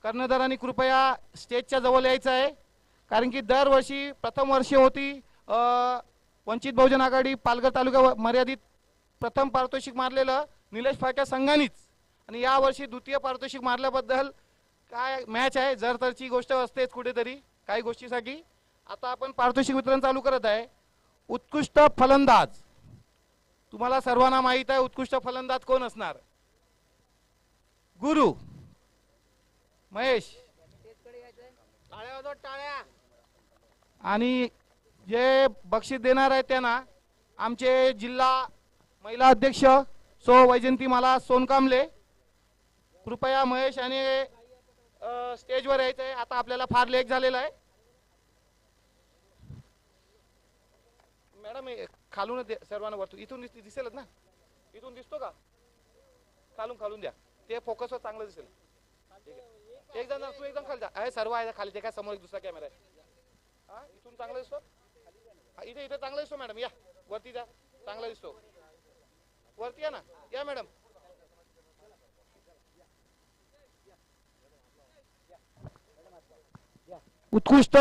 कर्णधारांनी कृपया स्टेजच्या जवळ यायचं आहे, कारण की दरवर्षी प्रथम वर्षी होती वंचित बहुजन आघाडी पालघर तालुका मर्यादित प्रथम पारितोषिक मारलेलं निलेश फाळके संघानीच, आणि यावर्षी द्वितीय पारितोषिक मारल्याबद्दल काय मॅच आहे, जरतरची गोष्ट असतेच कुठेतरी काही गोष्टीसाठी. आता आपण पारितोषिक वितरण चालू करत आहे. उत्कृष्ट फलंदाज, तुम्हाला सर्वांना माहित आहे उत्कृष्ट फलंदाज कोण असणार. गुरु महेश आणि जे बक्षीस देणार आहे त्यांना आमचे जिल्हा महिला अध्यक्ष सो वैजंतीमाला सोनकांबले. कृपया महेश आणि स्टेजवर यायचं आहे. आता आपल्याला फार लेट झालेला आहे. मॅडम खालून सर्वांना वरतो, इथून दिसेलच ना, इथून दिसतो का, खालून द्या, ते फोकसवर चांगलं दिसेल. एक जण तू एकदम खाली जा, आहे सर्व आहे खाली, ते काय समोर एक दुसरा कॅमेरा आहे. हा इथून चांगला दिसतो, इथे चांगला दिसतो मॅडम, या वरती जा, चांगला दिसतो वरती, या ना, या मॅडम. उत्कृष्ट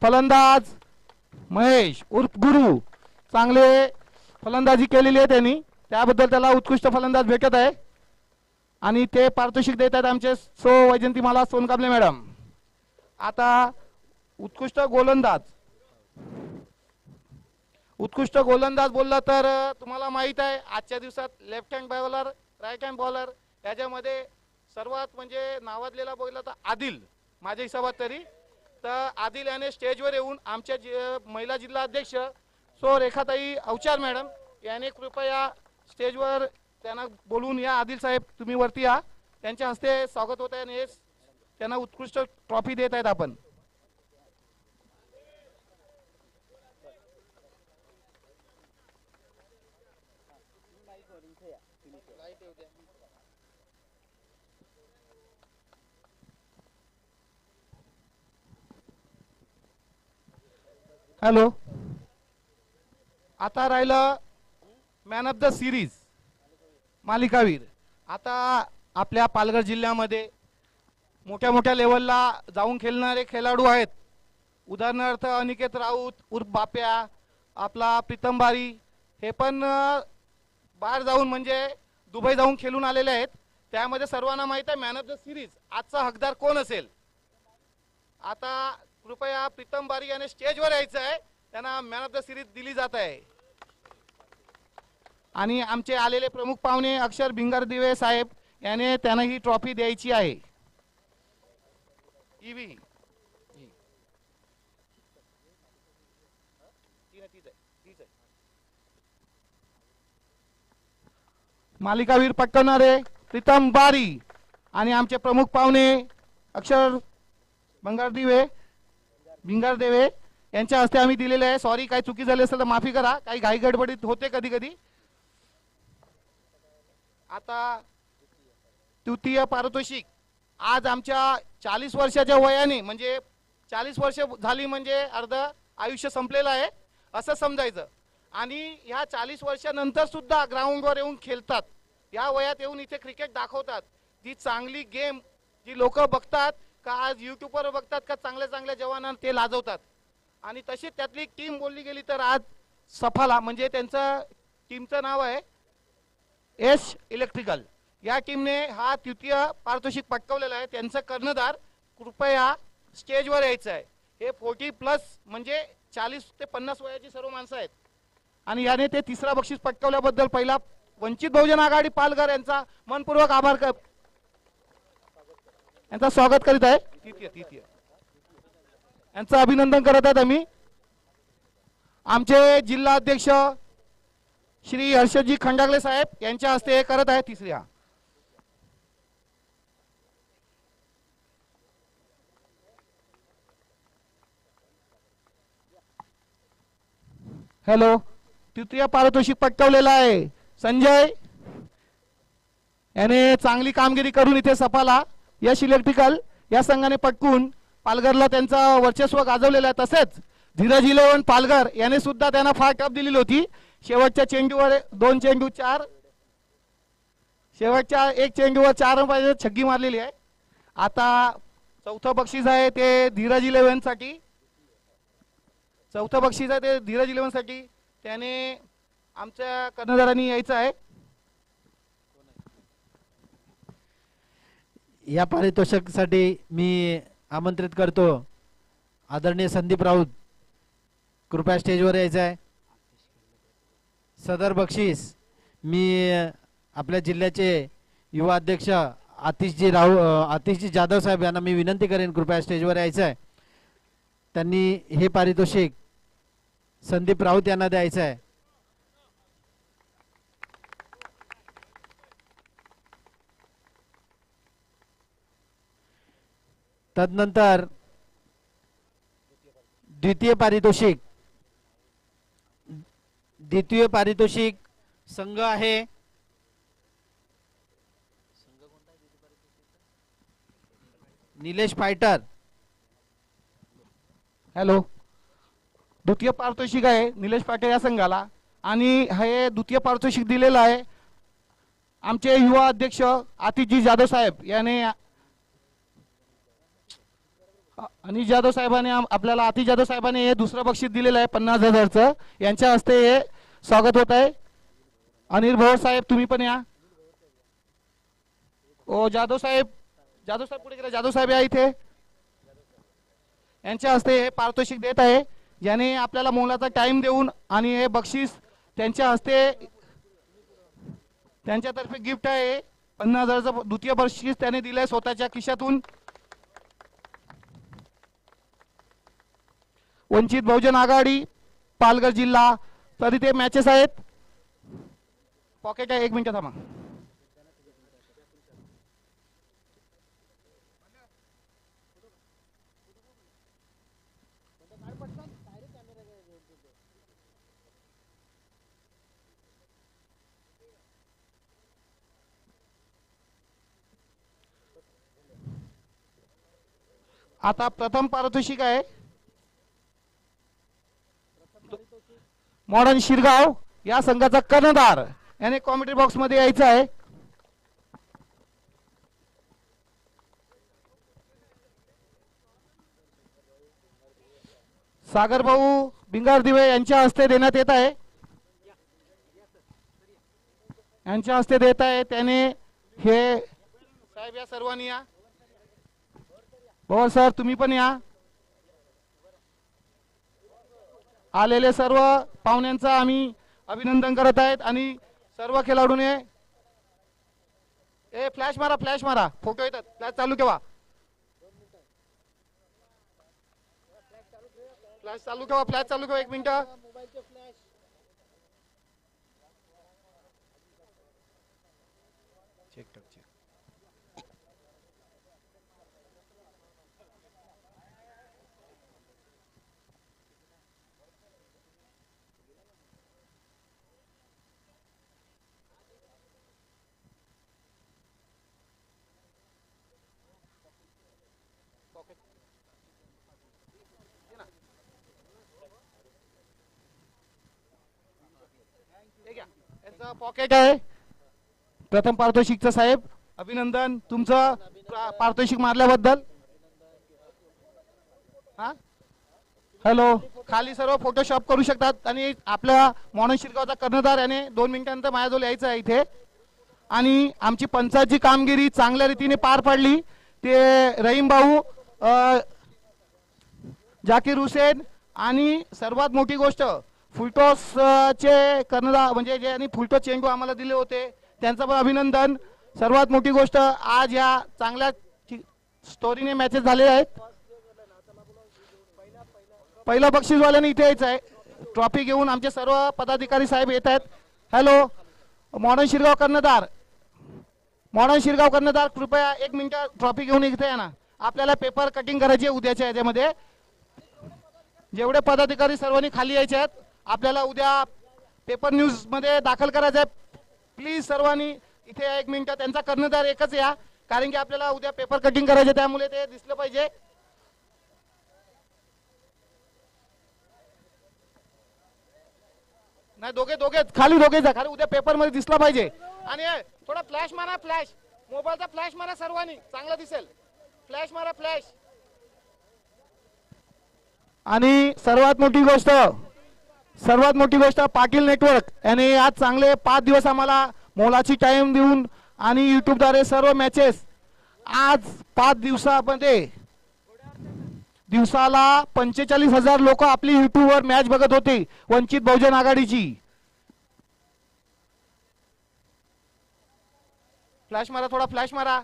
फलंदाज महेश उर्फ गुरु, चांगले फलंदाजी केलेली आहे त्यांनी, त्याबद्दल त्याला उत्कृष्ट फलंदाज भेटत आहे. आणि ते पारितोषिक देत आहेत आमचे सो वैजंतीमाला सोनकांबले मॅडम. आता उत्कृष्ट गोलंदाज बोलला तर तुम्हाला माहित आहे आजच्या दिवसात left hand bowler, right hand bowler याच्यामध्ये सर्वात म्हणजे नावाजलेला बोलला तर आदिल, माझ्या हिशोबात तरी. तर आदिल याने स्टेजवर येऊन आमच्या महिला जिल्हा अध्यक्ष सो रेखाताई अवचार मॅडम याने कृपया स्टेजवर त्यांना बोलून या. आदिल साहेब तुम्ही वरती या, त्यांच्या हस्ते स्वागत होत आहे आणि त्यांना उत्कृष्ट ट्रॉफी देत आहेत आपण. हॅलो, आता राहिलं मॅन ऑफ द सिरीज मालिकावीर. आता आपल्या पालघर जिल्ह्यामध्ये मोठ्या मोठ्या लेवलला जाऊन खेळणारे खेळाडू आहेत. उदाहरणार्थ अनिकेत राऊत उर्फ बाप्या, आपला प्रीतम बारी, हे पण बाहेर जाऊन म्हणजे दुबई जाऊन खेळून आलेले आहेत. त्यामध्ये सर्वांना माहित आहे मॅन ऑफ द सिरीज आजचा हकदार कोण असेल. आता कृपया प्रीतम बारी याने स्टेजवर यायचं आहे, त्यांना मॅन ऑफ द सिरीज दिली जात आहे. आणि आमचे आलेले प्रमुख पाहुणे अक्षर भिंगारदिवे साहेब याने त्यांना ही ट्रॉफी द्यायची आहे. मालिकावीर पटकवणारे प्रीतम बारी आणि आमचे प्रमुख पाहुणे अक्षर भिंगारदेवे यांच्या हस्ते आम्ही दिलेले आहे. सॉरी काही चुकी झाली असेल तर माफी करा, काही घाई गडबडीत होते कधी कधी. आता तृतीय पारितोषिक आज आमच्या 40 वर्षाच्या वयाने, म्हणजे 40 वर्ष झाली म्हणजे अर्ध आयुष्य संपलेलं आहे असं समजायचं. आणि ह्या 40 वर्षानंतर सुद्धा ग्राउंडवर येऊन खेळतात, या वयात येऊन इथे क्रिकेट दाखवतात. जी चांगली गेम जी लोक बघतात का, आज यूट्यूबवर बघतात का, चांगल्या चांगल्या जवानांना ते लाजवतात. आणि तशीच त्यातली एक टीम बोलली गेली तर आज सफाला, म्हणजे त्यांचं टीमचं नाव आहे एस इलेक्ट्रिकल, या टीमने हा तृतीय पारितोषिक पटकावलेला आहे. त्यांचं कर्णधार कृपया स्टेजवर यायचं आहे. हे 40+ म्हणजे 40 ते 50 वयाची सर्व माणसं आहेत. आणि याने ते तिसरा बक्षीस पटकावल्याबद्दल पहिला वंचित बहुजन आघाडी पालघर यांचा मनपूर्वक आभार, यांचा स्वागत करीत आहे. तृतीय यांचं अभिनंदन करत आहेत आम्ही. आमचे जिल्हा अध्यक्ष श्री हर्षदजी खंडागले साहेब यांच्या हस्ते हे करत आहे. तिसऱ्या हॅलो, तृतीय पारितोषिक पटकावलेला आहे संजय याने चांगली कामगिरी करून इथे सफाला यश इलेक्ट्रिकल या संघाने पटकून पालघरला त्यांचा वर्चस्व गाजवलेला आहे. तसेच धीरज 11 पालघर याने सुद्धा त्यांना फार टप दिलेली होती. शेवटच्या चेंडूवर 2 चेंडू 4, शेवटच्या 1 चेंडूवर 4 रन छक्की मारलेली आहे. आता चौथं बक्षीस आहे ते धीरज 11 साठी. चौथं बक्षीस आहे ते धीरज 11 साठी. त्याने आमच्या कर्णधारांनी यायचं आहे. या पारितोषिकासाठी मी आमंत्रित करतो आदरणीय संदीप राऊत, कृपया स्टेजवर यायचं आहे. सदर बक्षीस मी आपल्या जिल्ह्याचे युवा अध्यक्ष आतिशजी जाधव साहेब यांना मी विनंती करेन कृपया स्टेजवर यायचं आहे. त्यांनी हे पारितोषिक संदीप राऊत यांना द्यायचं आहे. तदनंतर द्वितीय पारितोषिक संघ आहे निलेश फायटर. हॅलो. द्वितीय पारितोषिक आहे निलेश पाटील या संघाला. आणि हे द्वितीय पारितोषिक दिलेलं आहे आमचे युवा अध्यक्ष आतिशजी जाधव साहेब याने. अनिश जाधव साहेबांनी आपल्याला आतिश जाधव साहेबांनी हे दुसरं बक्षीस दिलेलं आहे 50,000चं. यांच्या हस्ते हे स्वागत होत आहे. अनिल भाऊ साहेब तुम्ही पण या. ओ जाधव साहेब पुढे गेले. जाधव साहेब या इथे. यांच्या हस्ते हे पारितोषिक देत आहे ज्याने आपल्याला मोलाचा टाइम देऊन आणि हे बक्षीस त्यांच्या हस्ते त्यांच्यातर्फे गिफ्ट आहे 50,000चं द्वितीय बक्षीस त्याने दिलंय स्वतःच्या खिशातून. वंचित बहुजन आघाडी पालघर जिल्हा. तरी ते मॅचेस आहेत. पॉकेट आहे. 1 मिनिट थांबा. आता प्रथम पारितोषिक आहे मॉडर्न शिरगाव या संघाचा कर्णधार याने कॉमेंट्री बॉक्स मध्ये यायचं आहे. सागर भाऊ भिंगारदिवे यांच्या हस्ते देण्यात येत आहे. यांच्या हस्ते देत आहे त्याने हे. साहेब या सर्वांनी या. पवार सर तुम्ही पण या. आलेले सर्व पाहुण्यांचं आम्ही अभिनंदन करत आहेत आणि सर्व खेळाडूने फ्लॅश मारा फोटो येतात. फ्लॅश चालू ठेवा. फ्लॅश चालू ठेवा. 1 मिनिट. पॉकेट आहे प्रथम पारितोषिकचं. साहेब अभिनंदन तुमचं पारितोषिक मारल्याबद्दल. हा हॅलो. खाली सर्व फोटोशॉप करू शकतात. आणि आपल्या मॉडर्न शिरगावचा कर्णधार याने 2 मिनिटांनंतर माझ्याजवळ यायचं आहे इथे. आणि आमची पंचायतची कामगिरी चांगल्या रीतीने पार पडली. ते रहीम भाऊ, जाकीर हुसेन आणि सर्वात मोठी गोष्ट फुलटॉस चे कर्णधार म्हणजे ज्यांनी फुलटॉस चेंडू आम्हाला दिले होते त्यांचं पण अभिनंदन. सर्वात मोठी गोष्ट आज या चांगल्या स्टोरीने मॅचेस झाले आहेत. पहिला बक्षीसवाल्याने इथे यायचं आहे. ट्रॉफी घेऊन आमचे सर्व पदाधिकारी साहेब येत आहेत. हॅलो. मॉडर्न शिरगाव कर्णधार कृपया 1 मिनिट ट्रॉफी घेऊन इथे या ना. आपल्याला पेपर कटिंग करायची आहे उद्याच्या याच्यामध्ये. जेवढे पदाधिकारी सर्वांनी खाली यायचे आहेत. आपल्याला उद्या पेपर न्यूज मध्ये दाखल करायचं आहे. प्लीज सर्वांनी इथे 1 मिनिट. त्यांचा कर्णधार एकच या कारण की आपल्याला उद्या पेपर कटिंग करायचे त्यामुळे ते दिसलं पाहिजे. नाही दोघे खाली खाली उद्या पेपर मध्ये दिसला पाहिजे. आणि थोडा फ्लॅश मारा. मोबाईलचा फ्लॅश मारा सर्वांनी चांगला दिसेल. फ्लॅश मारा फ्लॅश. आणि सर्वात मोठी गोष्ट पाटील नेटवर्क याने आज चांगले 5 दिवस आम्हाला मोलाची टाइम देऊन आणि युट्यूबद्वारे सर्व मॅचेस आज 5 दिवसामध्ये दिवसाला 45,000 लोक आपली युट्यूबवर मॅच बघत होते वंचित बहुजन आघाडीची. फ्लॅश मारा, थोडा फ्लॅश मारा.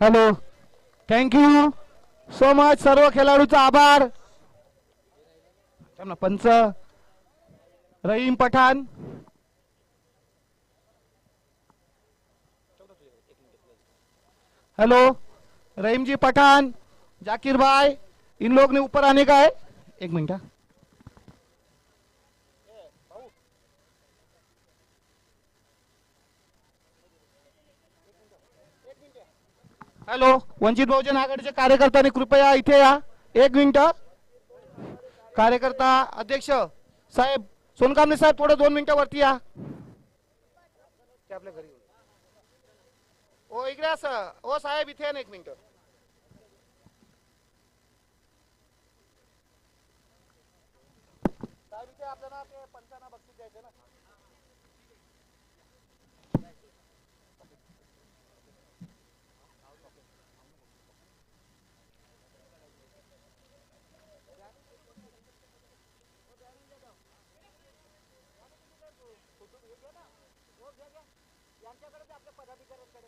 Hello, thank you so much. सर्व खेळाडूचा आभार. पंच रहीम पठाण. हेलो रहीम जी पठान, जाकिर भाई, इन लोग ने ऊपर आने का है. एक मिनट. हॅलो, वंचित बहुजन आघाडीचे कार्यकर्त्यांनी कृपया इथे या. एक मिनिट. कार्यकर्ता अध्यक्ष साहेब सोनकामने साहेब थोडं 2 मिनिटं वरती या. ते आपल्या घरी ओ इकडे असं ओ साहेब इथे या ना 1 मिनिट. साहेब इथे आपल्याला ते पंचांना बक्षीस द्यायचं ना. यांच्याकडे आपल्या पदाधिकाऱ्यांकडे